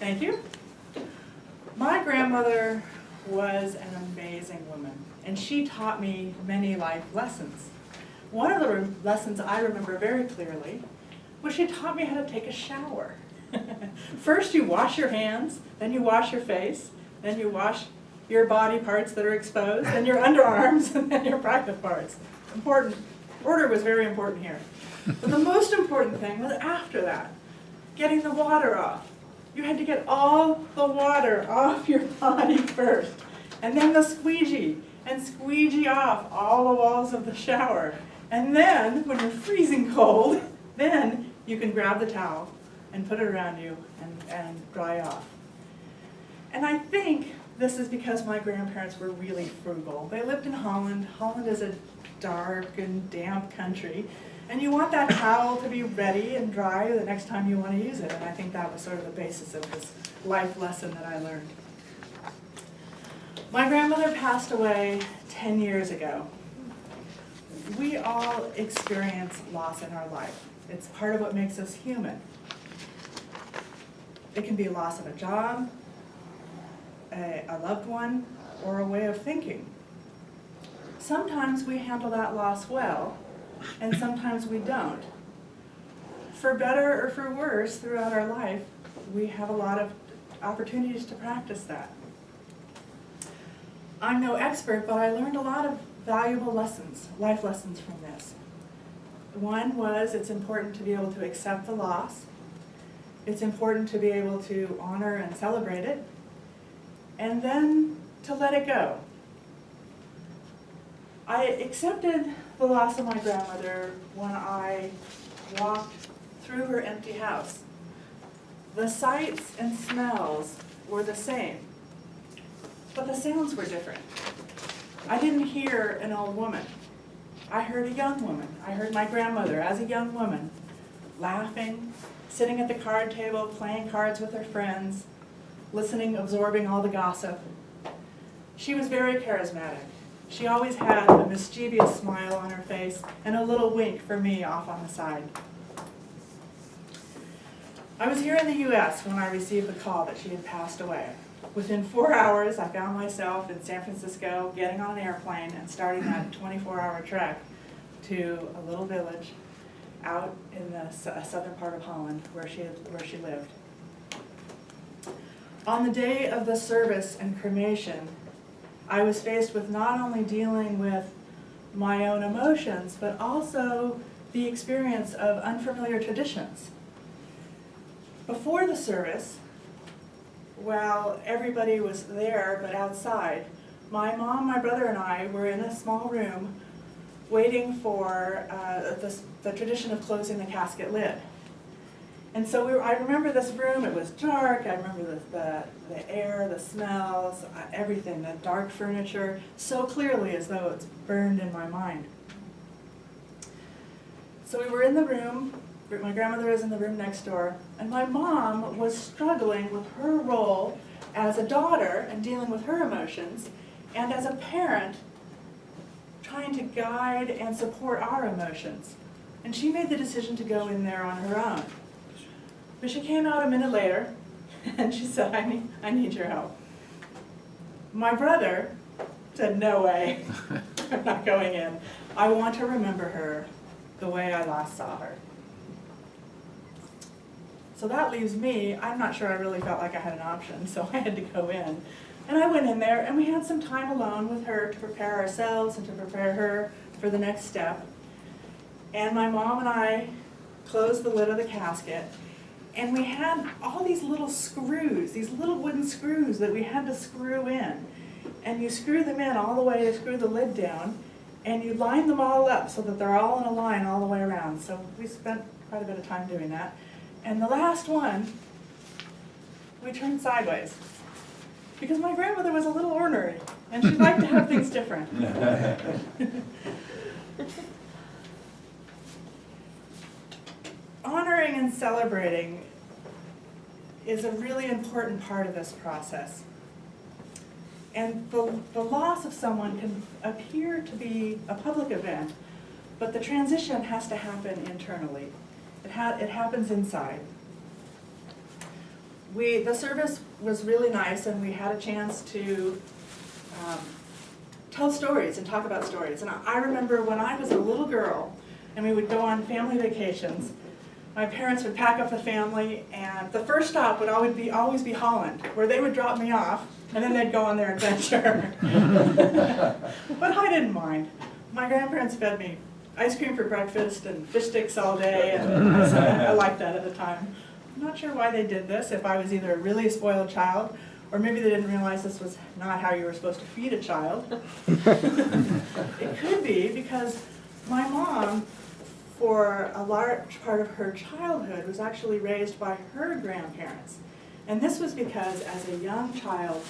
Thank you. My grandmother was an amazing woman, and she taught me many life lessons. One of the lessons I remember very clearly was she taught me how to take a shower. First you wash your hands, then you wash your face, then you wash your body parts that are exposed, then your underarms, and then your private parts. Important. Order was very important here. But the most important thing was after that, getting the water off. You had to get all the water off your body first, and then the squeegee, and squeegee off all the walls of the shower. And then, when you're freezing cold, then you can grab the towel and put it around you and dry off. And I think this is because my grandparents were really frugal. They lived in Holland. Holland is a dark and damp country. And you want that towel to be ready and dry the next time you want to use it. And I think that was sort of the basis of this life lesson that I learned. My grandmother passed away 10 years ago. We all experience loss in our life. It's part of what makes us human. It can be a loss of a job, a loved one, or a way of thinking. Sometimes we handle that loss well, and sometimes we don't. For better or for worse, throughout our life, we have a lot of opportunities to practice that. I'm no expert, but I learned a lot of valuable lessons, life lessons from this. One was it's important to be able to accept the loss. It's important to be able to honor and celebrate it, and then to let it go. I accepted the loss of my grandmother when I walked through her empty house. The sights and smells were the same, but the sounds were different. I didn't hear an old woman. I heard a young woman. I heard my grandmother as a young woman, laughing, sitting at the card table, playing cards with her friends, listening, absorbing all the gossip. She was very charismatic. She always had a mischievous smile on her face and a little wink for me off on the side. I was here in the U.S. when I received the call that she had passed away. Within 4 hours, I found myself in San Francisco, getting on an airplane and starting that 24-hour trek to a little village out in the southern part of Holland where she lived. On the day of the service and cremation, I was faced with not only dealing with my own emotions, but also the experience of unfamiliar traditions. Before the service, while everybody was there but outside, my mom, my brother, and I were in a small room waiting for the tradition of closing the casket lid. And so I remember this room, it was dark, I remember the air, the smells, everything, the dark furniture, so clearly as though it's burned in my mind. So we were in the room, my grandmother was in the room next door, and my mom was struggling with her role as a daughter and dealing with her emotions, and as a parent, trying to guide and support our emotions. And she made the decision to go in there on her own. But she came out a minute later, and she said, I need your help. My brother said, no way, I'm not going in. I want to remember her the way I last saw her. So that leaves me, I'm not sure I really felt like I had an option, so I had to go in. And I went in there, and we had some time alone with her to prepare ourselves and to prepare her for the next step. And my mom and I closed the lid of the casket, and we had all these little screws, these little wooden screws that we had to screw in. And you screw them in all the way to screw the lid down, and you line them all up so that they're all in a line all the way around. So we spent quite a bit of time doing that. And the last one, we turned sideways. Because my grandmother was a little ornery, and she liked to have things different. Honoring and celebrating is a really important part of this process. And the loss of someone can appear to be a public event, but the transition has to happen internally. It happens inside. the service was really nice, and we had a chance to tell stories and talk about stories. And I remember when I was a little girl, and we would go on family vacations, my parents would pack up the family, and the first stop would always be Holland, where they would drop me off, and then they'd go on their adventure. But I didn't mind. My grandparents fed me ice cream for breakfast and fish sticks all day, and I liked that at the time. I'm not sure why they did this, if I was either a really spoiled child, or maybe they didn't realize this was not how you were supposed to feed a child. It could be because my mom, for a large part of her childhood, was actually raised by her grandparents. And this was because as a young child,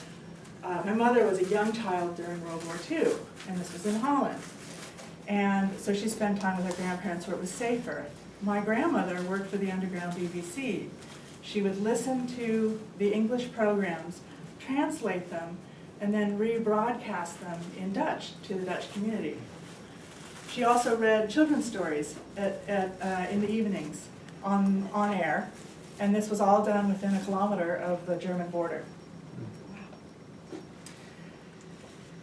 my mother was a young child during World War II, and this was in Holland. And so she spent time with her grandparents where it was safer. My grandmother worked for the underground BBC. She would listen to the English programs, translate them, and then rebroadcast them in Dutch to the Dutch community. She also read children's stories in the evenings on air, and this was all done within a kilometer of the German border.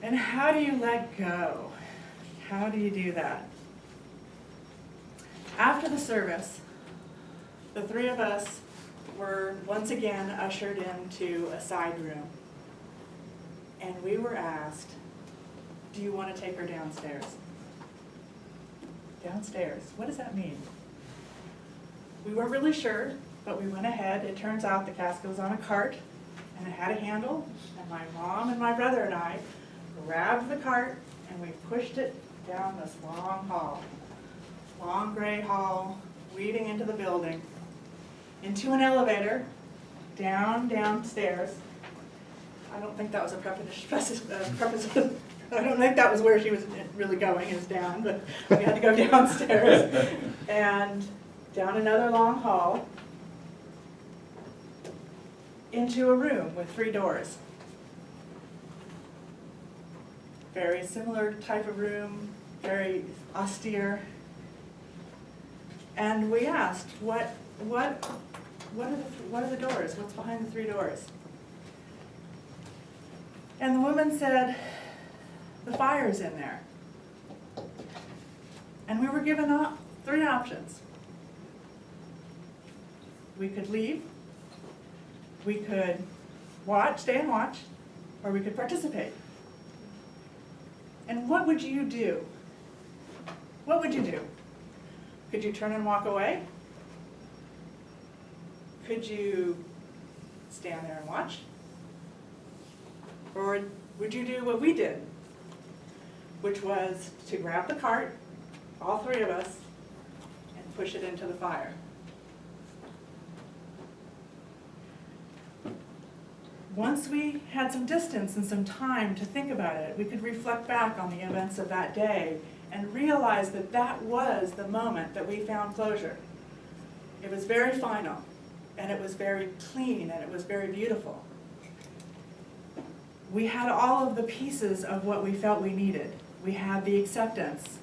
And how do you let go? How do you do that? After the service, the three of us were once again ushered into a side room. And we were asked, do you want to take her downstairs? Downstairs, what does that mean? We weren't really sure, but we went ahead. It turns out the casket was on a cart, and it had a handle, and my mom and my brother and I grabbed the cart, and we pushed it down this long hall. Long gray hall, weaving into the building, into an elevator, downstairs. I don't think that was a preposition. I don't think that was where she was really going, is down, but we had to go downstairs. And down another long hall, into a room with 3 doors. Very similar type of room, very austere. And we asked, what are the doors? What's behind the 3 doors? And the woman said, the fire's in there. And we were given 3 options. We could leave, we could stay and watch, or we could participate. And what would you do? What would you do? Could you turn and walk away? Could you stand there and watch? Or would you do what we did, which was to grab the cart, all 3 of us, and push it into the fire? Once we had some distance and some time to think about it, we could reflect back on the events of that day and realize that that was the moment that we found closure. It was very final, and it was very clean, and it was very beautiful. We had all of the pieces of what we felt we needed. We had the acceptance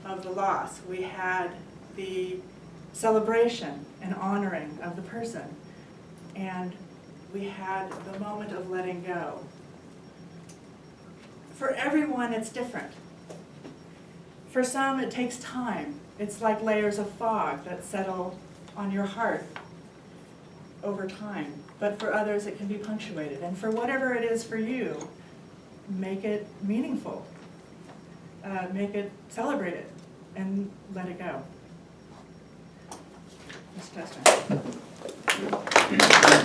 of the loss. We had the celebration and honoring of the person. And we had the moment of letting go. For everyone, it's different. For some, it takes time. It's like layers of fog that settle on your heart over time. But for others, it can be punctuated. And for whatever it is for you, make it meaningful. Celebrate it, and let it go. Let's test it.